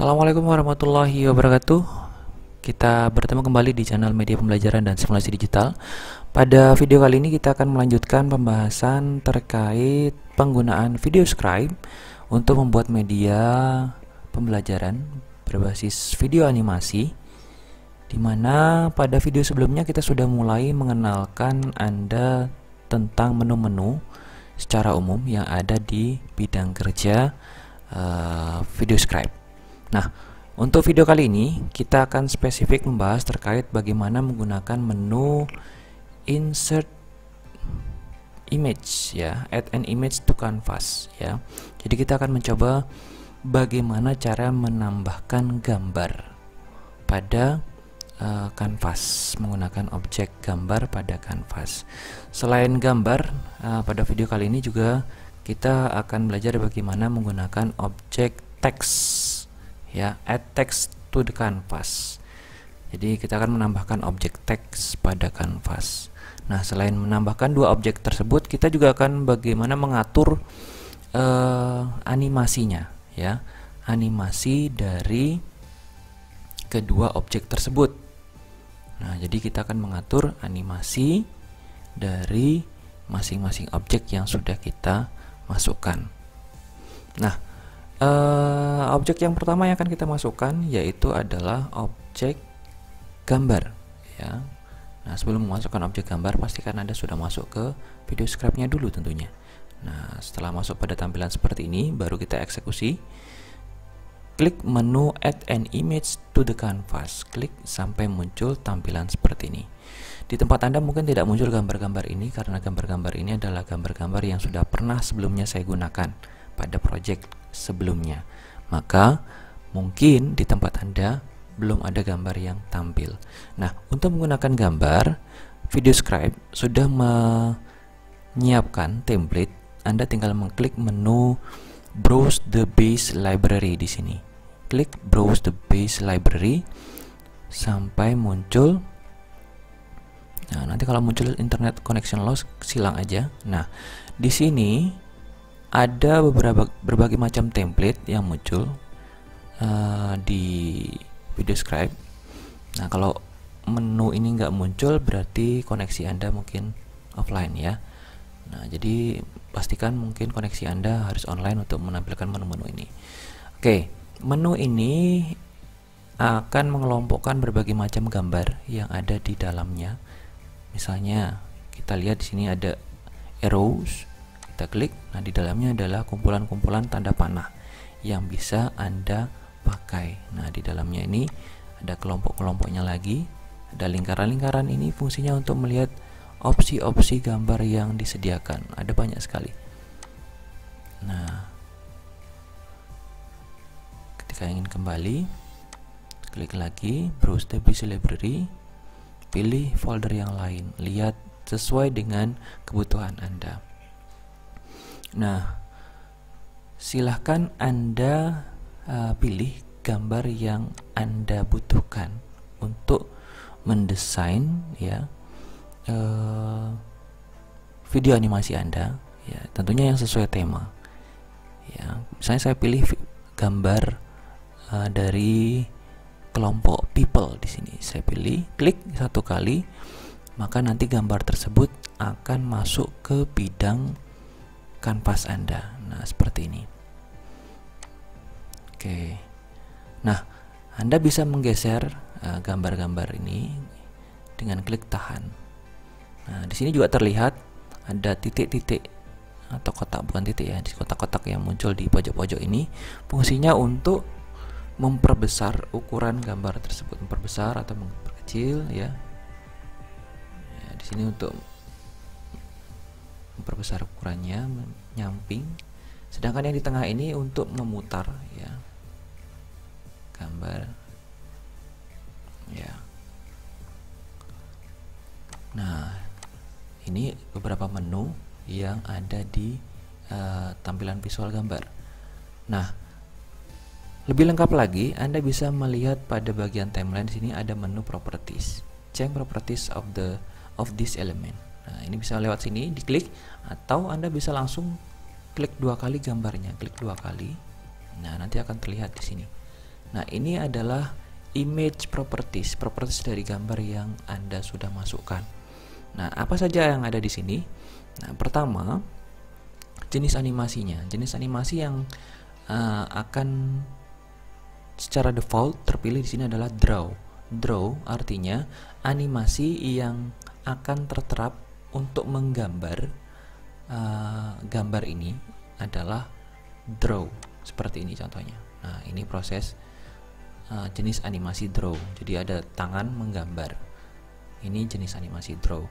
Assalamualaikum warahmatullahi wabarakatuh. Kita bertemu kembali di channel Media Pembelajaran dan Simulasi Digital. Pada video kali ini kita akan melanjutkan pembahasan terkait penggunaan video scribe untuk membuat media pembelajaran berbasis video animasi, di mana pada video sebelumnya kita sudah mulai mengenalkan Anda tentang menu-menu secara umum yang ada di bidang kerja video scribe. Nah, untuk video kali ini kita akan spesifik membahas terkait bagaimana menggunakan menu insert image, ya, add an image to canvas, ya. Jadi kita akan mencoba bagaimana cara menambahkan gambar pada kanvas menggunakan objek gambar pada kanvas. Selain gambar, pada video kali ini juga kita akan belajar bagaimana menggunakan objek teks, ya, add text to the canvas. Jadi kita akan menambahkan objek teks pada kanvas. Nah, selain menambahkan dua objek tersebut, kita juga akan bagaimana mengatur animasinya, ya, animasi dari kedua objek tersebut. Nah, jadi kita akan mengatur animasi dari masing-masing objek yang sudah kita masukkan. Nah, objek yang pertama yang akan kita masukkan yaitu adalah objek gambar, ya. Nah, sebelum memasukkan objek gambar, pastikan Anda sudah masuk ke video scribe-nya dulu tentunya. Nah, setelah masuk pada tampilan seperti ini, baru kita eksekusi. Klik menu add an image to the canvas, klik sampai muncul tampilan seperti ini. Di tempat Anda mungkin tidak muncul gambar-gambar ini karena gambar-gambar ini adalah gambar-gambar yang sudah pernah sebelumnya saya gunakan pada project sebelumnya. Maka mungkin di tempat Anda belum ada gambar yang tampil. Nah, untuk menggunakan gambar, video scribe sudah menyiapkan template. Anda tinggal mengklik menu browse the base library di sini. Klik browse the base library sampai muncul. Nah, nanti kalau muncul internet connection loss, silang aja. Nah, di sini ada berbagai macam template yang muncul di video scribe. Nah, kalau menu ini nggak muncul, berarti koneksi Anda mungkin offline, ya. Nah, jadi pastikan mungkin koneksi Anda harus online untuk menampilkan menu-menu ini. Oke, menu ini akan mengelompokkan berbagai macam gambar yang ada di dalamnya. Misalnya, kita lihat di sini ada arrows. Kita klik, nah di dalamnya adalah kumpulan-kumpulan tanda panah yang bisa Anda pakai. Nah, di dalamnya ini ada kelompok-kelompoknya lagi, ada lingkaran-lingkaran. Ini fungsinya untuk melihat opsi-opsi gambar yang disediakan. Ada banyak sekali. Nah, ketika ingin kembali, klik lagi browse the base library, pilih folder yang lain, lihat sesuai dengan kebutuhan Anda. Nah, silahkan Anda pilih gambar yang Anda butuhkan untuk mendesain, ya, video animasi Anda, ya, tentunya yang sesuai tema, ya. Misalnya saya pilih gambar dari kelompok people di sini. Saya pilih, klik satu kali, maka nanti gambar tersebut akan masuk ke bidang kanvas Anda. Nah, seperti ini. Oke. Nah, Anda bisa menggeser gambar-gambar ini dengan klik tahan. Nah, di sini juga terlihat ada titik-titik atau kotak, bukan titik, ya, di kotak-kotak yang muncul di pojok-pojok ini. Fungsinya untuk memperbesar ukuran gambar tersebut, memperbesar atau memperkecil, ya. Ya, di sini untuk memperbesar ukurannya, menyamping. Sedangkan yang di tengah ini untuk memutar, ya, gambar, ya. Nah, ini beberapa menu yang ada di tampilan visual gambar. Nah, lebih lengkap lagi, Anda bisa melihat pada bagian timeline di sini ada menu properties. Change properties of this element. Nah, ini bisa lewat sini diklik, atau Anda bisa langsung klik dua kali gambarnya, klik dua kali. Nah, nanti akan terlihat di sini. Nah, ini adalah image properties dari gambar yang Anda sudah masukkan. Nah, apa saja yang ada di sini? Nah, pertama, jenis animasinya. Jenis animasi yang akan secara default terpilih di sini adalah draw. Draw artinya animasi yang akan terterap untuk menggambar gambar ini adalah draw, seperti ini contohnya. Nah, ini proses jenis animasi draw. Jadi ada tangan menggambar. Ini jenis animasi draw.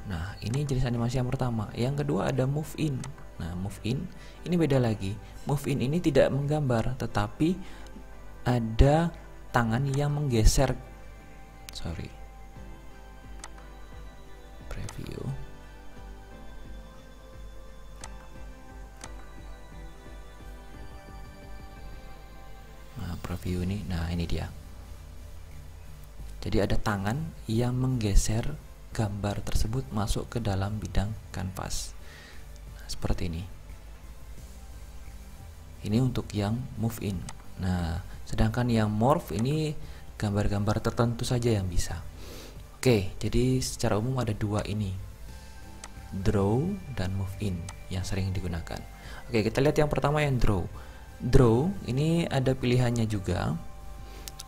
Nah, ini jenis animasi yang pertama. Yang kedua ada move in. Nah, move in ini beda lagi. Move in ini tidak menggambar, tetapi ada tangan yang menggeser. Preview. Nah, preview ini. Nah, ini dia. Jadi ada tangan yang menggeser gambar tersebut masuk ke dalam bidang kanvas. Nah, seperti ini. Ini untuk yang move in. Nah, sedangkan yang morph ini gambar-gambar tertentu saja yang bisa. Oke, jadi secara umum ada dua ini, draw dan move in yang sering digunakan. Oke, kita lihat yang pertama yang draw. Draw ini ada pilihannya juga,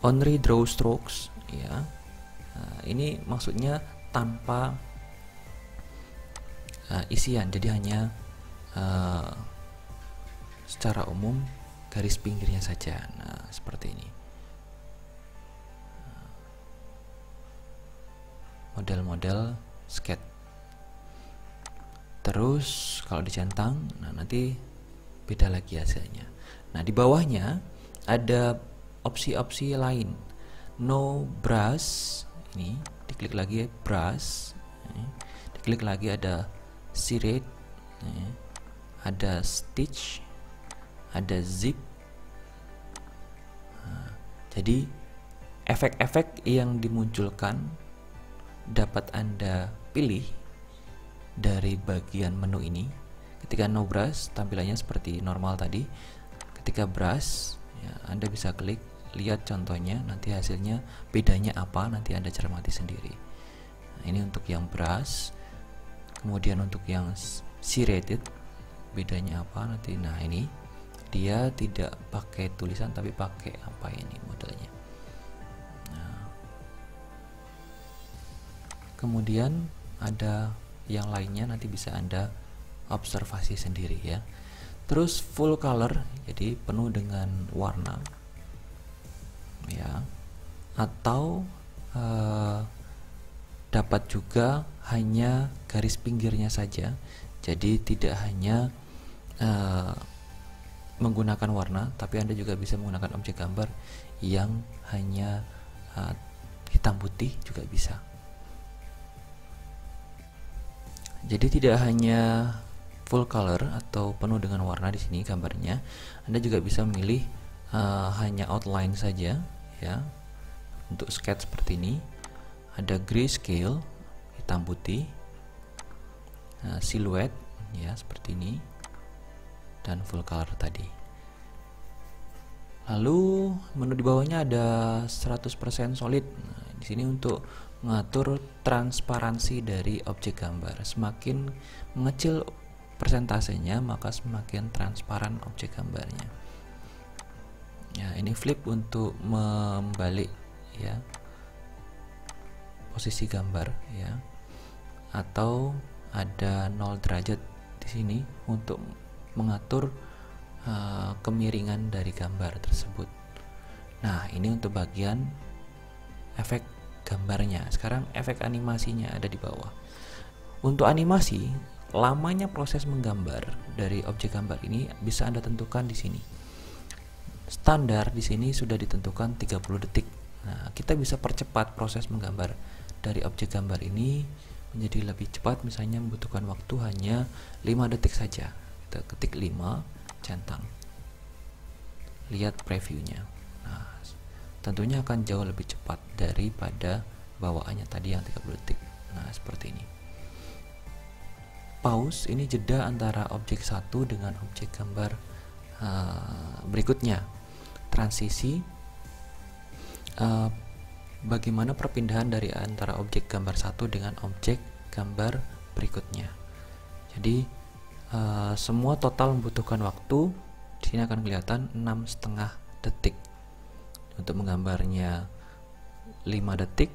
only draw strokes, ya. Nah, ini maksudnya tanpa isian, jadi hanya secara umum garis pinggirnya saja. Nah, seperti ini. Model-model sketch. Terus kalau dicentang, nah nanti beda lagi hasilnya. Nah, di bawahnya ada opsi-opsi lain. No brush, ini diklik lagi brush, diklik lagi ada serif, ada stitch, ada zip. Nah, jadi efek-efek yang dimunculkan dapat Anda pilih dari bagian menu ini. Ketika no brush, tampilannya seperti normal tadi. Ketika brush, ya, Anda bisa klik, lihat contohnya, nanti hasilnya bedanya apa, nanti Anda cermati sendiri. Nah, ini untuk yang brush. Kemudian untuk yang serrated, bedanya apa nanti. Nah, ini dia tidak pakai tulisan tapi pakai apa ini modelnya. Nah, kemudian ada yang lainnya, nanti bisa Anda observasi sendiri ya. Terus full color, jadi penuh dengan warna ya, atau dapat juga hanya garis pinggirnya saja, jadi tidak hanya menggunakan warna, tapi Anda juga bisa menggunakan objek gambar yang hanya hitam putih juga bisa. Jadi tidak hanya full color atau penuh dengan warna di sini gambarnya, Anda juga bisa memilih hanya outline saja ya. Untuk sketch seperti ini ada grayscale, hitam putih, silhouette ya seperti ini, dan full color tadi. Lalu menu di bawahnya ada 100% solid. Nah, di sini untuk mengatur transparansi dari objek gambar. Semakin mengecil persentasenya, maka semakin transparan objek gambarnya. Ya, ini flip untuk membalik ya posisi gambar ya. Atau ada 0 derajat di sini untuk mengatur kemiringan dari gambar tersebut. Nah, ini untuk bagian efek gambarnya. Sekarang efek animasinya ada di bawah. Untuk animasi, lamanya proses menggambar dari objek gambar ini bisa Anda tentukan di sini. Standar di sini sudah ditentukan 30 detik. Nah, kita bisa percepat proses menggambar dari objek gambar ini menjadi lebih cepat, misalnya membutuhkan waktu hanya 5 detik saja. Kita ketik 5, centang. Lihat previewnya. Nah, tentunya akan jauh lebih cepat daripada bawaannya tadi yang 30 detik. Nah, seperti ini. Pause ini jeda antara objek satu dengan objek gambar berikutnya. Transisi bagaimana perpindahan dari antara objek gambar satu dengan objek gambar berikutnya. Jadi semua total membutuhkan waktu. Di sini akan kelihatan 6,5 detik. Untuk menggambarnya 5 detik,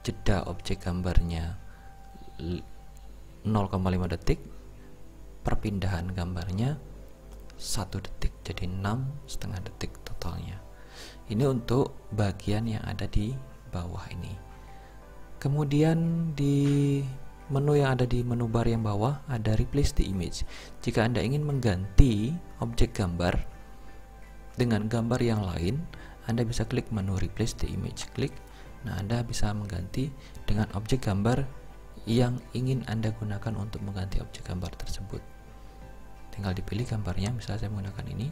jeda objek gambarnya 0,5 detik, perpindahan gambarnya 1 detik, jadi 6,5 detik totalnya. Ini untuk bagian yang ada di bawah ini. Kemudian di menu yang ada di menu bar yang bawah ada replace the image. Jika Anda ingin mengganti objek gambar dengan gambar yang lain, Anda bisa klik menu replace the image, klik. Nah, Anda bisa mengganti dengan objek gambar yang ingin Anda gunakan untuk mengganti objek gambar tersebut. Tinggal dipilih gambarnya, misalnya saya menggunakan ini.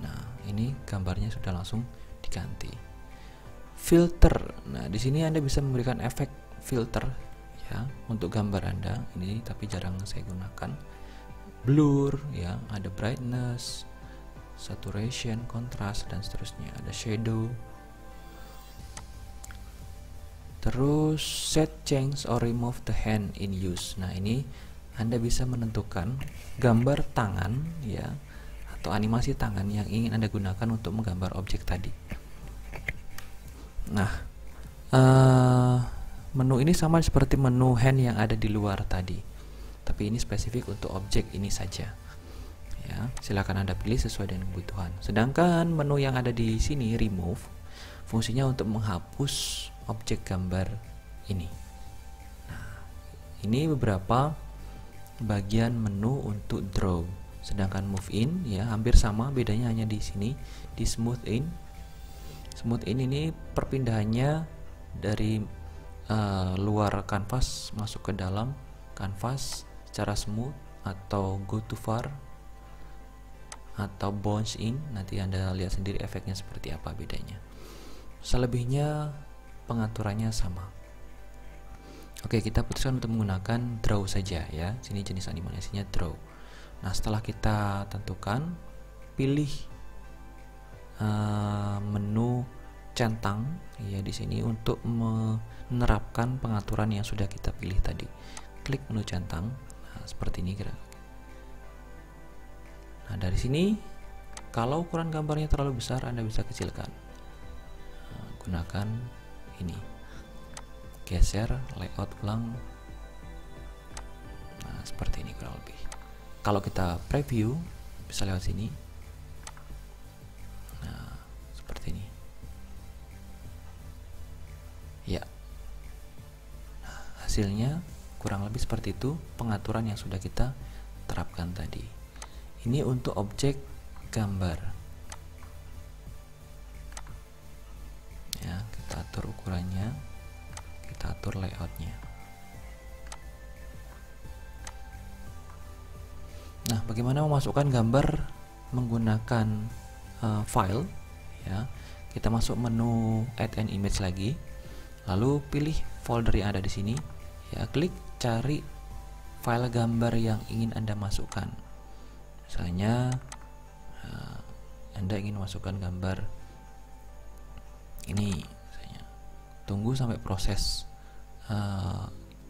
Nah, ini gambarnya sudah langsung diganti. Filter. Nah, di sini Anda bisa memberikan efek filter ya untuk gambar Anda. Ini tapi jarang saya gunakan. Blur ya, ada brightness, saturation, contrast dan seterusnya. Ada shadow. Terus set, change or remove the hand in use. Nah, ini Anda bisa menentukan gambar tangan ya atau animasi tangan yang ingin Anda gunakan untuk menggambar objek tadi. Nah, menu ini sama seperti menu hand yang ada di luar tadi, tapi ini spesifik untuk objek ini saja. Ya, silakan Anda pilih sesuai dengan kebutuhan. Sedangkan menu yang ada di sini remove, fungsinya untuk menghapus objek gambar ini. Nah, ini beberapa bagian menu untuk draw. Sedangkan move in ya hampir sama, bedanya hanya di sini di smooth in. Smooth in ini perpindahannya dari luar kanvas masuk ke dalam kanvas secara smooth, atau go to far, atau bounce in. Nanti Anda lihat sendiri efeknya seperti apa bedanya. Selebihnya pengaturannya sama. Oke, kita putuskan untuk menggunakan draw saja ya. Sini jenis animasinya draw. Nah, setelah kita tentukan, pilih menu centang ya di sini untuk menerapkan pengaturan yang sudah kita pilih tadi. Klik menu centang. Nah, seperti ini kira. Nah, dari sini kalau ukuran gambarnya terlalu besar, Anda bisa kecilkan. Nah, gunakan ini. Geser, layout ulang. Nah, seperti ini kurang lebih. Kalau kita preview, bisa lewat sini. Nah, seperti ini. Ya. Nah, hasilnya kurang lebih seperti itu pengaturan yang sudah kita terapkan tadi. Ini untuk objek gambar. Ya, kita atur ukurannya, kita atur layoutnya. Nah, bagaimana memasukkan gambar menggunakan file ya? Kita masuk menu add an image lagi, lalu pilih folder yang ada di sini ya, klik cari file gambar yang ingin Anda masukkan. Misalnya Anda ingin masukkan gambar ini misalnya. Tunggu sampai proses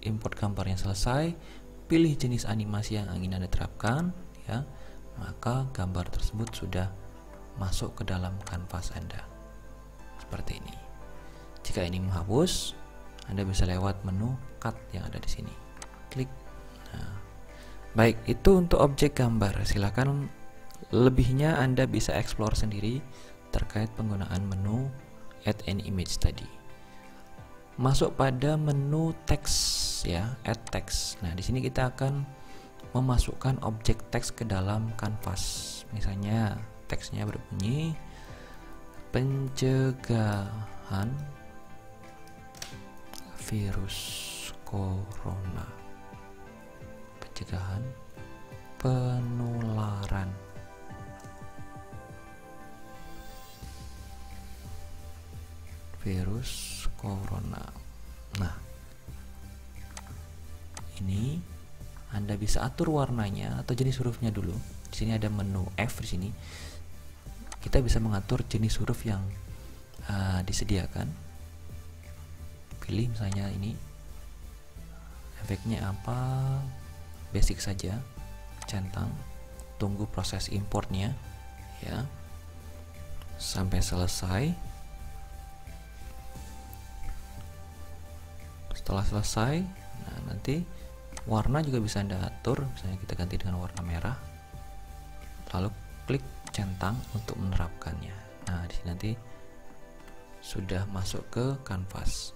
import gambarnya selesai, pilih jenis animasi yang ingin Anda terapkan ya, maka gambar tersebut sudah masuk ke dalam kanvas Anda seperti ini. Jika ini menghapus, Anda bisa lewat menu cut yang ada di sini, klik. Nah, baik, itu untuk objek gambar. Silakan lebihnya Anda bisa explore sendiri terkait penggunaan menu add an image tadi. Masuk pada menu teks ya, add text. Nah, di sini kita akan memasukkan objek teks ke dalam kanvas. Misalnya teksnya berbunyi pencegahan virus corona, pencegahan penularan virus corona. Nah, ini Anda bisa atur warnanya atau jenis hurufnya dulu. Di sini ada menu F di sini. Kita bisa mengatur jenis huruf yang disediakan. Pilih misalnya ini efeknya apa, basic saja, centang, tunggu proses importnya ya sampai selesai. Setelah selesai, nah nanti warna juga bisa Anda atur, misalnya kita ganti dengan warna merah, lalu klik centang untuk menerapkannya. Nah di sini nanti sudah masuk ke kanvas.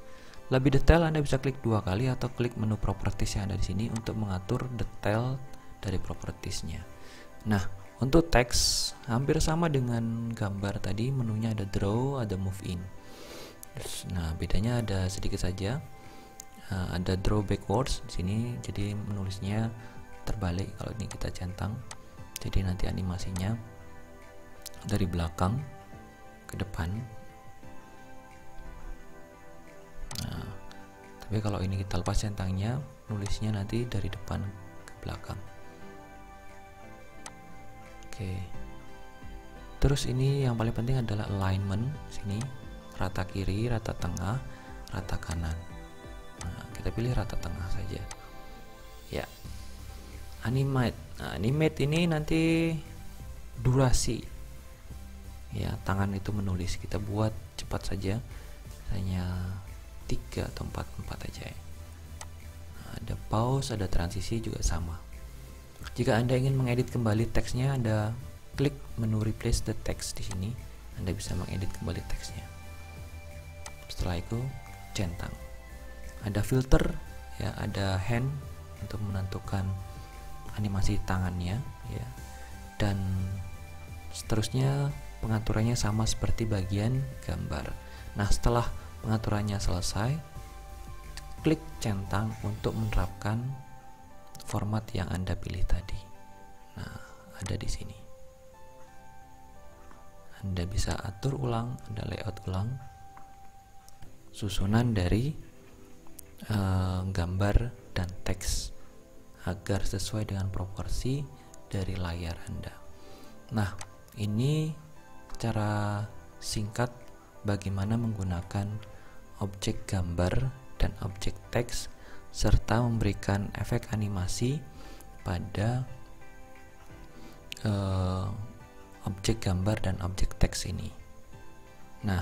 Lebih detail Anda bisa klik 2 kali atau klik menu properties yang ada di sini untuk mengatur detail dari propertiesnya. Nah, untuk teks hampir sama dengan gambar tadi, menunya ada draw, ada move in. Nah, bedanya ada sedikit saja. Ada draw backwards di sini, jadi menulisnya terbalik. Kalau ini kita centang, jadi nanti animasinya dari belakang ke depan. Nah, tapi kalau ini kita lepas centangnya, nulisnya nanti dari depan ke belakang. Oke. Terus ini yang paling penting adalah alignment. Sini rata kiri, rata tengah, rata kanan. Nah, kita pilih rata tengah saja. Ya. Animate. Nah, animate ini nanti durasi. Ya, tangan itu menulis. Kita buat cepat saja. Misalnya 3 atau 4 aja ya. Nah, ada pause, ada transisi juga sama. Jika Anda ingin mengedit kembali teksnya, Anda klik menu replace the text di sini. Anda bisa mengedit kembali teksnya. Setelah itu centang. Ada filter ya, ada hand untuk menentukan animasi tangannya ya. Dan seterusnya pengaturannya sama seperti bagian gambar. Nah, setelah pengaturannya selesai, klik centang untuk menerapkan format yang Anda pilih tadi. Nah, ada di sini. Anda bisa atur ulang, Anda layout ulang susunan dari gambar dan teks agar sesuai dengan proporsi dari layar Anda. Nah, ini cara singkat bagaimana menggunakan objek gambar dan objek teks serta memberikan efek animasi pada objek gambar dan objek teks ini. Nah,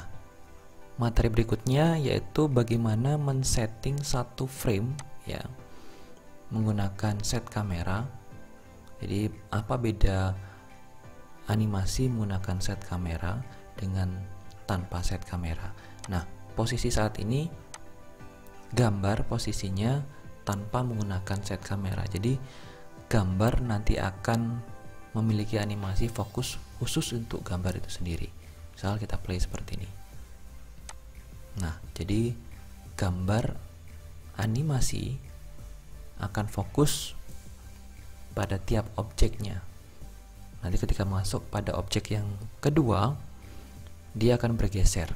materi berikutnya yaitu bagaimana men-setting satu frame ya menggunakan set kamera. Jadi apa beda animasi menggunakan set kamera dengan tanpa set kamera? Nah, posisi saat ini gambar posisinya tanpa menggunakan set kamera. Jadi gambar nanti akan memiliki animasi fokus khusus untuk gambar itu sendiri. Misal kita play seperti ini. Nah, jadi gambar animasi akan fokus pada tiap objeknya. Nanti ketika masuk pada objek yang kedua, dia akan bergeser.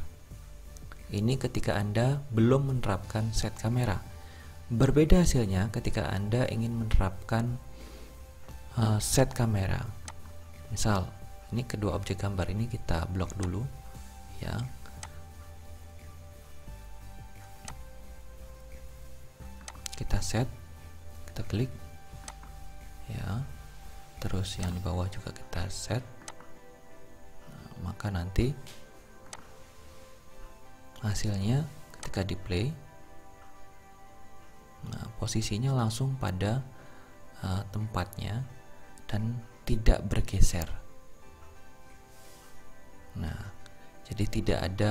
Ini ketika Anda belum menerapkan set kamera. Berbeda hasilnya ketika Anda ingin menerapkan set kamera. Misal, ini kedua objek gambar ini kita blok dulu ya. Kita set, kita klik ya. Terus yang di bawah juga kita set. Nah, maka nanti hasilnya ketika di play, nah posisinya langsung pada tempatnya dan tidak bergeser. Nah, jadi tidak ada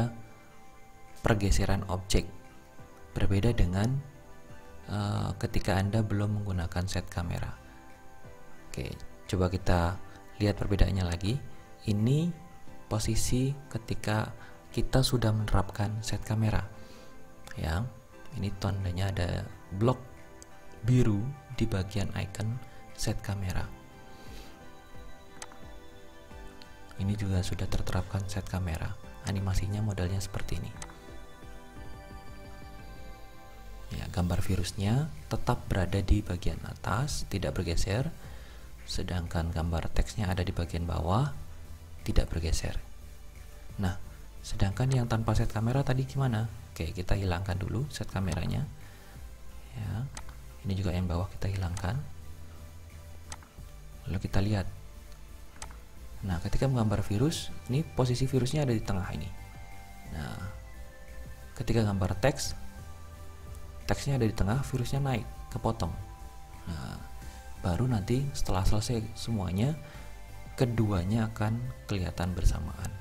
pergeseran objek. Berbeda dengan ketika Anda belum menggunakan set kamera. Oke, coba kita lihat perbedaannya lagi. Ini posisi ketika kita sudah menerapkan set kamera ya. Ini tandanya ada blok biru di bagian icon set kamera. Ini juga sudah terterapkan set kamera. Animasinya modelnya seperti ini ya. Gambar virusnya tetap berada di bagian atas, tidak bergeser, sedangkan gambar teksnya ada di bagian bawah, tidak bergeser. Nah, Sedangkan yang tanpa set kamera tadi gimana? Oke, kita hilangkan dulu set kameranya. Ya, ini juga yang bawah kita hilangkan. Lalu kita lihat. Nah, ketika menggambar virus, ini posisi virusnya ada di tengah ini. Nah, ketika gambar teks, teksnya ada di tengah, virusnya naik, kepotong. Nah, baru nanti setelah selesai semuanya, keduanya akan kelihatan bersamaan.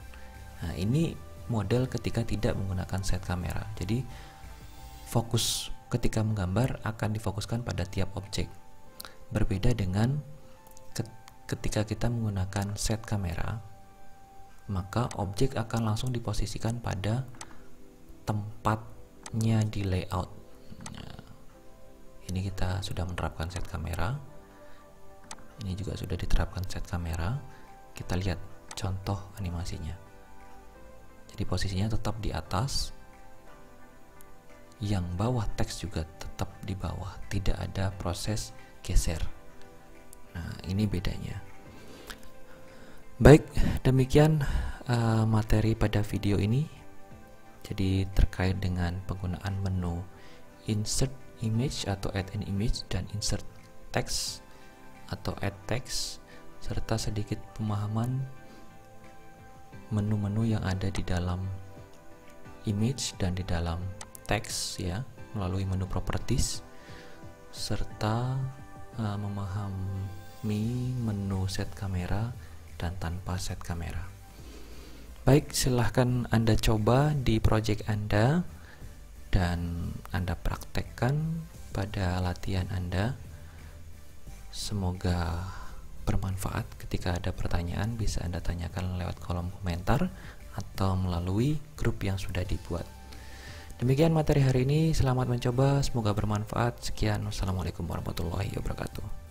Nah, ini model ketika tidak menggunakan set kamera. Jadi fokus ketika menggambar akan difokuskan pada tiap objek. Berbeda dengan ketika kita menggunakan set kamera, maka objek akan langsung diposisikan pada tempatnya di layout. Nah, ini kita sudah menerapkan set kamera. Ini juga sudah diterapkan set kamera. Kita lihat contoh animasinya. Jadi posisinya tetap di atas, yang bawah teks juga tetap di bawah, tidak ada proses geser. Nah, ini bedanya. Baik, demikian materi pada video ini. Jadi terkait dengan penggunaan menu insert image atau add an image dan insert text atau add text, serta sedikit pemahaman menu-menu yang ada di dalam image dan di dalam teks ya, melalui menu properties, serta memahami menu set kamera dan tanpa set kamera. Baik, silahkan Anda coba di project Anda dan Anda praktekkan pada latihan Anda. Semoga bermanfaat. Ketika ada pertanyaan bisa Anda tanyakan lewat kolom komentar atau melalui grup yang sudah dibuat. Demikian materi hari ini, selamat mencoba, semoga bermanfaat. Sekian, wassalamualaikum warahmatullahi wabarakatuh.